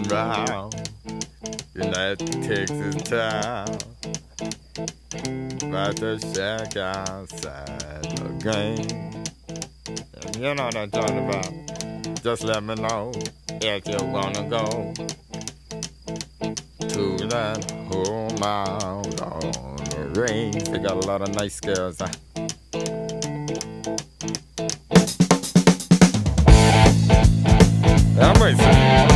round. United Texas town. About to shack outside the game. You know what I'm talking about. Just let me know if you wanna go to that home out on the range. They got a lot of nice girls. I'm racing.